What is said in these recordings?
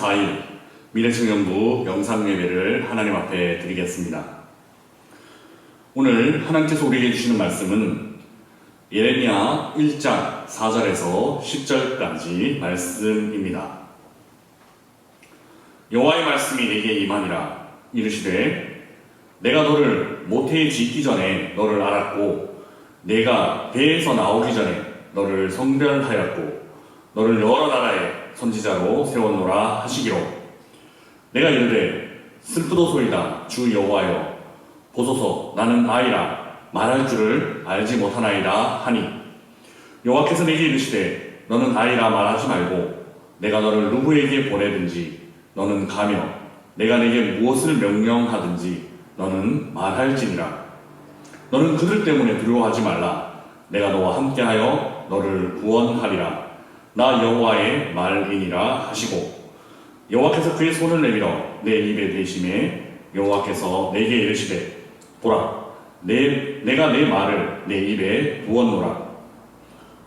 4일 미래청년부 영상예배를 하나님 앞에 드리겠습니다. 오늘 하나님께서 우리에게 주시는 말씀은 예레미야 1장 4절에서 10절까지 말씀입니다. 여호와의 말씀이 내게 임하니라. 이르시되 내가 너를 모태에 짓기 전에 너를 알았고 내가 배에서 나오기 전에 너를 성별하였고 너를 여러 나라의 선지자로 세웠노라 하시기로 내가 이르되 슬프도소이다 주 여호와여 보소서 나는 아이라 말할 줄을 알지 못하나이다 하니 여호와께서 내게 이르시되 너는 아이라 말하지 말고 내가 너를 누구에게 보내든지 너는 가며 내가 내게 무엇을 명령하든지 너는 말할지니라. 너는 그들 때문에 두려워하지 말라. 내가 너와 함께하여 너를 구원하리라. 나 여호와의 말이니라 하시고 여호와께서 그의 손을 내밀어 내 입에 대심에 여호와께서 내게 이르시되 보라 내가 내 말을 내 입에 부었노라.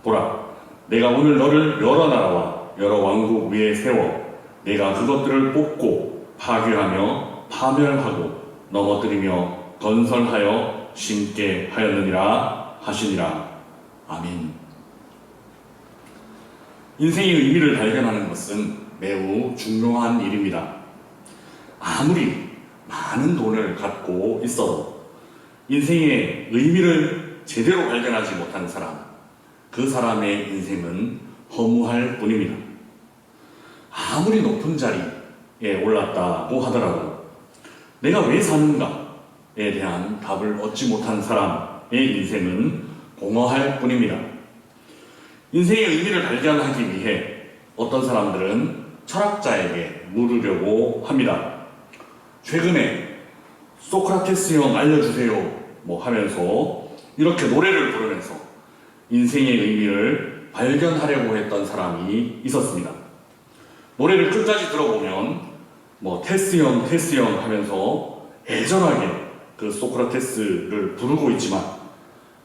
보라 내가 오늘 너를 여러 나라와 여러 왕국 위에 세워 내가 그것들을 뽑고 파괴하며 파멸하고 넘어뜨리며 건설하여 심게 하였느니라 하시니라. 아멘. 인생의 의미를 발견하는 것은 매우 중요한 일입니다. 아무리 많은 돈을 갖고 있어도 인생의 의미를 제대로 발견하지 못한 사람, 그 사람의 인생은 허무할 뿐입니다. 아무리 높은 자리에 올랐다고 하더라도 내가 왜 사는가에 대한 답을 얻지 못한 사람의 인생은 공허할 뿐입니다. 인생의 의미를 발견하기 위해 어떤 사람들은 철학자에게 물으려고 합니다. 최근에 소크라테스 형 알려주세요 하면서 이렇게 노래를 부르면서 인생의 의미를 발견하려고 했던 사람이 있었습니다. 노래를 끝까지 들어보면 테스 형 하면서 애절하게 그 소크라테스를 부르고 있지만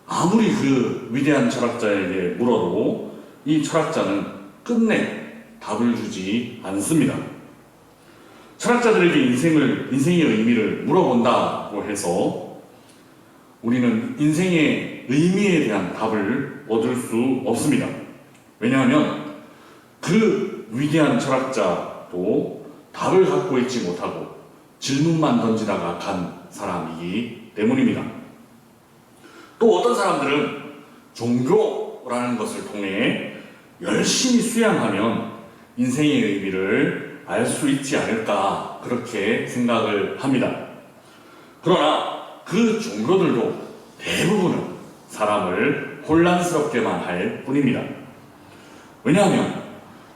아무리 그 위대한 철학자에게 물어도 이 철학자는 끝내 답을 주지 않습니다. 철학자들에게 인생의 의미를 물어본다고 해서 우리는 인생의 의미에 대한 답을 얻을 수 없습니다. 왜냐하면 그 위대한 철학자도 답을 갖고 있지 못하고 질문만 던지다가 간 사람이기 때문입니다. 또 어떤 사람들은 종교라는 것을 통해 열심히 수양하면 인생의 의미를 알 수 있지 않을까 그렇게 생각을 합니다. 그러나 그 종교들도 대부분은 사람을 혼란스럽게만 할 뿐입니다. 왜냐하면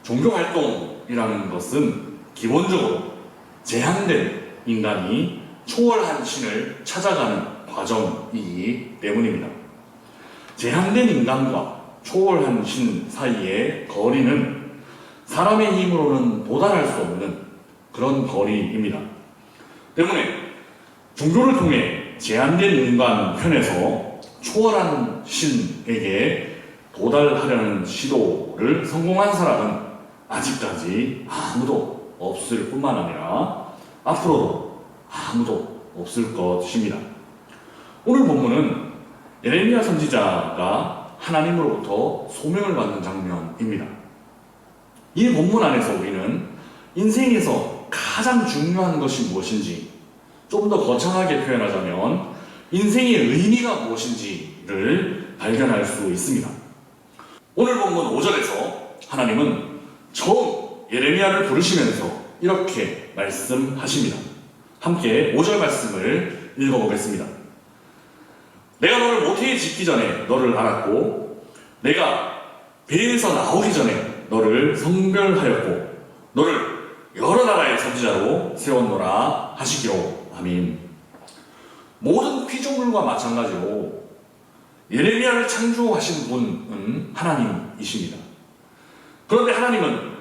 종교활동이라는 것은 기본적으로 제한된 인간이 초월한 신을 찾아가는 과정이기 때문입니다. 제한된 인간과 초월한 신 사이의 거리는 사람의 힘으로는 도달할 수 없는 그런 거리입니다. 때문에 종교를 통해 제한된 인간 편에서 초월한 신에게 도달하려는 시도를 성공한 사람은 아직까지 아무도 없을 뿐만 아니라 앞으로도 아무도 없을 것입니다. 오늘 본문은 예레미야 선지자가 하나님으로부터 소명을 받는 장면입니다. 이 본문 안에서 우리는 인생에서 가장 중요한 것이 무엇인지, 좀 더 거창하게 표현하자면 인생의 의미가 무엇인지를 발견할 수 있습니다. 오늘 본문 5절에서 하나님은 처음 예레미야를 부르시면서 이렇게 말씀하십니다. 함께 5절 말씀을 읽어보겠습니다. 내가 너를 모태에 짓기 전에 너를 알았고 내가 배에서 나오기 전에 너를 성별하였고 너를 여러 나라의 선지자로 세웠노라 하시기로. 아멘. 모든 피조물과 마찬가지로 예레미야를 창조하신 분은 하나님이십니다. 그런데 하나님은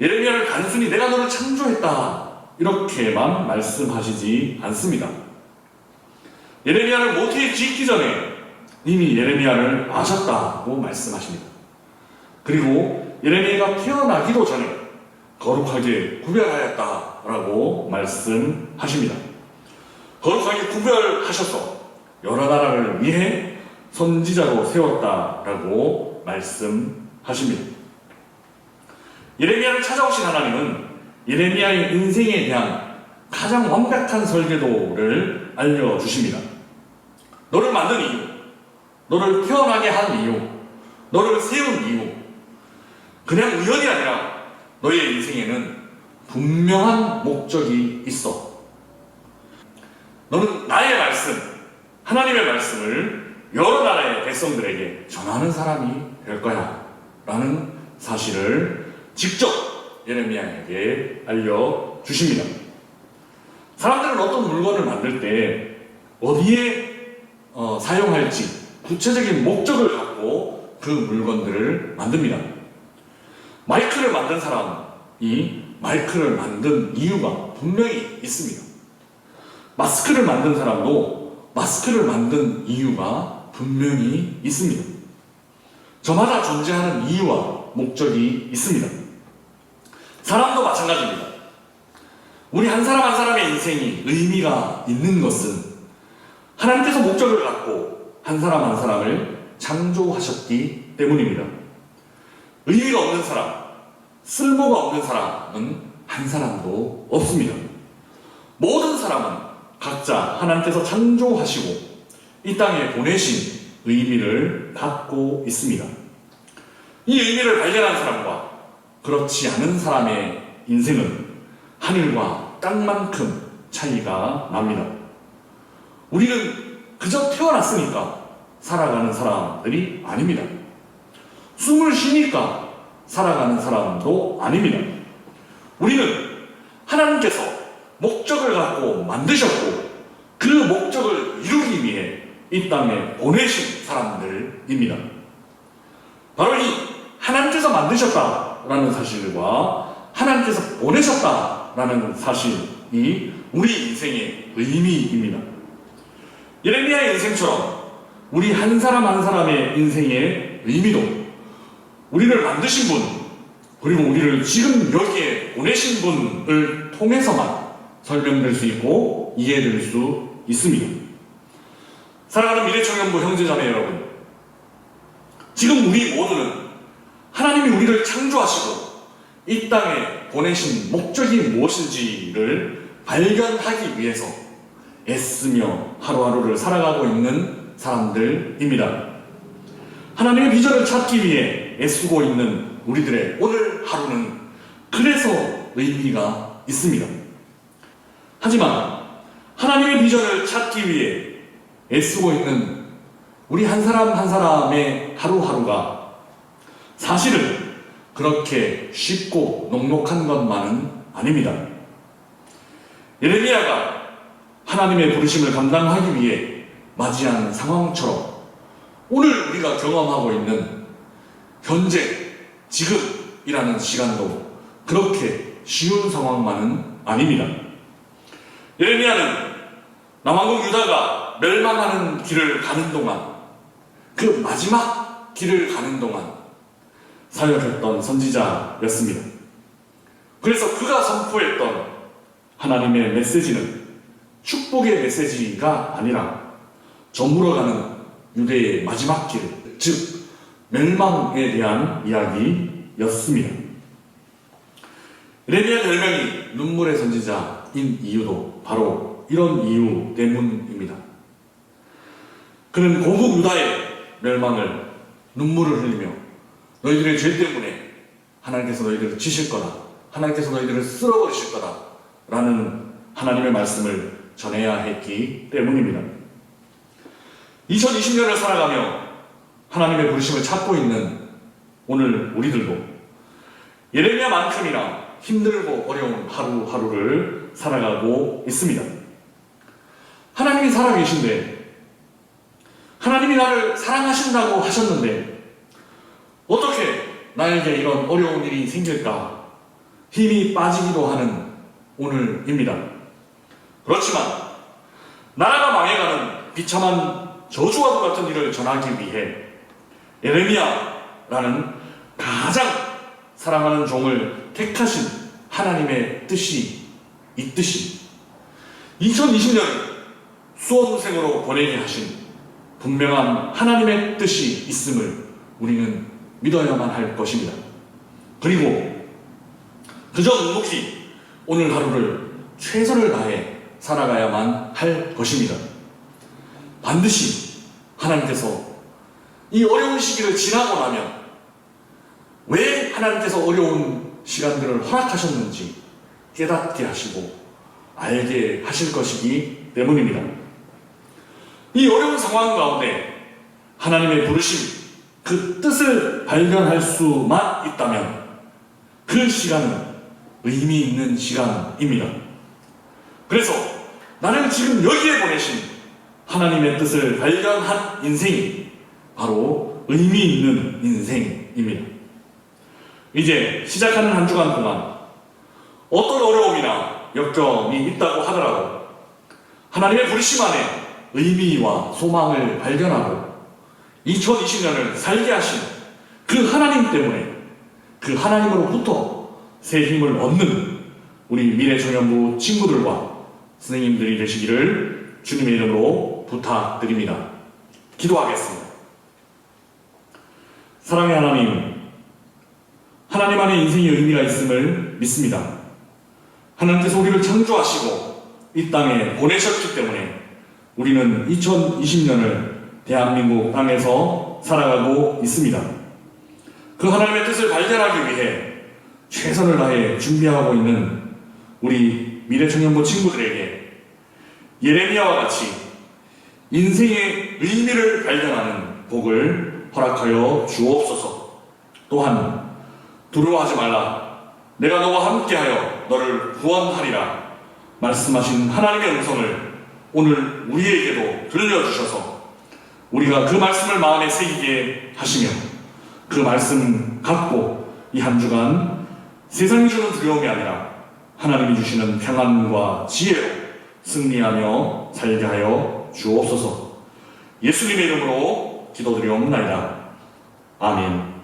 예레미야를 단순히 내가 너를 창조했다 이렇게만 말씀하시지 않습니다. 예레미야를 모태에 짓기 전에 이미 예레미야를 아셨다고 말씀하십니다. 그리고 예레미야가 태어나기도 전에 거룩하게 구별하였다라고 말씀하십니다. 거룩하게 구별하셔서 여러 나라를 위해 선지자로 세웠다라고 말씀하십니다. 예레미야를 찾아오신 하나님은 예레미야의 인생에 대한 가장 완벽한 설계도를 알려주십니다. 너를 만든 이유, 너를 태어나게 한 이유, 너를 세운 이유, 그냥 우연이 아니라 너의 인생에는 분명한 목적이 있어. 너는 나의 말씀, 하나님의 말씀을 여러 나라의 백성들에게 전하는 사람이 될 거야 라는 사실을 직접 예레미야에게 알려주십니다. 사람들은 어떤 물건을 만들 때 어디에 사용할지 구체적인 목적을 갖고 그 물건들을 만듭니다. 마이크를 만든 사람이 마이크를 만든 이유가 분명히 있습니다. 마스크를 만든 사람도 마스크를 만든 이유가 분명히 있습니다. 저마다 존재하는 이유와 목적이 있습니다. 사람도 마찬가지입니다. 우리 한 사람 한 사람의 인생이 의미가 있는 것은 하나님께서 목적을 갖고 한 사람 한 사람을 창조하셨기 때문입니다. 의미가 없는 사람, 쓸모가 없는 사람은 한 사람도 없습니다. 모든 사람은 각자 하나님께서 창조하시고 이 땅에 보내신 의미를 갖고 있습니다. 이 의미를 발견한 사람과 그렇지 않은 사람의 인생은 하늘과 땅만큼 차이가 납니다. 우리는 그저 태어났으니까 살아가는 사람들이 아닙니다. 숨을 쉬니까 살아가는 사람도 아닙니다. 우리는 하나님께서 목적을 갖고 만드셨고 그 목적을 이루기 위해 이 땅에 보내신 사람들입니다. 바로 이 하나님께서 만드셨다라는 사실과 하나님께서 보내셨다라는 사실이 우리 인생의 의미입니다. 예레미야의 인생처럼 우리 한 사람 한 사람의 인생의 의미도 우리를 만드신 분, 그리고 우리를 지금 여기에 보내신 분을 통해서만 설명될 수 있고 이해될 수 있습니다. 사랑하는 미래청년부 형제자매 여러분, 지금 우리 모두는 하나님이 우리를 창조하시고 이 땅에 보내신 목적이 무엇인지를 발견하기 위해서 애쓰며 하루하루를 살아가고 있는 사람들입니다. 하나님의 비전을 찾기 위해 애쓰고 있는 우리들의 오늘 하루는 그래서 의미가 있습니다. 하지만 하나님의 비전을 찾기 위해 애쓰고 있는 우리 한 사람 한 사람의 하루하루가 사실은 그렇게 쉽고 녹록한 것만은 아닙니다. 예레미야가 하나님의 부르심을 감당하기 위해 맞이한 상황처럼 오늘 우리가 경험하고 있는 현재, 지금이라는 시간도 그렇게 쉬운 상황만은 아닙니다. 예레미야는 남왕국 유다가 멸망하는 길을 가는 동안, 그 마지막 길을 가는 동안 사역했던 선지자였습니다. 그래서 그가 선포했던 하나님의 메시지는 축복의 메시지가 아니라 저물어가는 유대의 마지막 길, 즉 멸망에 대한 이야기였습니다. 예레미야 별명이 눈물의 선지자인 이유도 바로 이런 이유 때문입니다. 그는 고국 유다의 멸망을 눈물을 흘리며 너희들의 죄 때문에 하나님께서 너희들을 치실 거다, 하나님께서 너희들을 쓸어버리실 거다 라는 하나님의 말씀을 전해야 했기 때문입니다. 2020년을 살아가며 하나님의 부르심을 찾고 있는 오늘 우리들도 예레미야만큼이나 힘들고 어려운 하루하루를 살아가고 있습니다. 하나님이 살아계신데, 하나님이 나를 사랑하신다고 하셨는데 어떻게 나에게 이런 어려운 일이 생길까 힘이 빠지기도 하는 오늘입니다. 그렇지만 나라가 망해가는 비참한 저주와도 같은 일을 전하기 위해 예레미야라는 가장 사랑하는 종을 택하신 하나님의 뜻이 있듯이 2020년 수험생으로 보내게 하신 분명한 하나님의 뜻이 있음을 우리는 믿어야만 할 것입니다. 그리고 그저 묵묵히 오늘 하루를 최선을 다해 살아가야만 할 것입니다. 반드시 하나님께서 이 어려운 시기를 지나고 나면 왜 하나님께서 어려운 시간들을 허락하셨는지 깨닫게 하시고 알게 하실 것이기 때문입니다. 이 어려운 상황 가운데 하나님의 부르심, 그 뜻을 발견할 수만 있다면 그 시간은 의미 있는 시간입니다. 그래서 나를 지금 여기에 보내신 하나님의 뜻을 발견한 인생이 바로 의미 있는 인생입니다. 이제 시작하는 한 주간 동안 어떤 어려움이나 역경이 있다고 하더라도 하나님의 부르심 안에 의미와 소망을 발견하고 2020년을 살게 하신 그 하나님 때문에 그 하나님으로부터 새 힘을 얻는 우리 미래청년부 친구들과 선생님들이 되시기를 주님의 이름으로 부탁드립니다. 기도하겠습니다. 사랑의 하나님, 하나님 안에 인생의 의미가 있음을 믿습니다. 하나님께서 우리를 창조하시고 이 땅에 보내셨기 때문에 우리는 2020년을 대한민국 땅에서 살아가고 있습니다. 그 하나님의 뜻을 발견하기 위해 최선을 다해 준비하고 있는 우리 미래청년부 친구들에게 예레미야와 같이 인생의 의미를 발견하는 복을 허락하여 주옵소서. 또한 두려워하지 말라, 내가 너와 함께하여 너를 구원하리라 말씀하신 하나님의 음성을 오늘 우리에게도 들려주셔서 우리가 그 말씀을 마음에 새기게 하시며 그 말씀 갖고 이 한 주간 세상이 주는 두려움이 아니라 하나님이 주시는 평안과 지혜로 승리하며 살게 하여 주옵소서. 예수님의 이름으로 기도드리옵나이다. 아멘.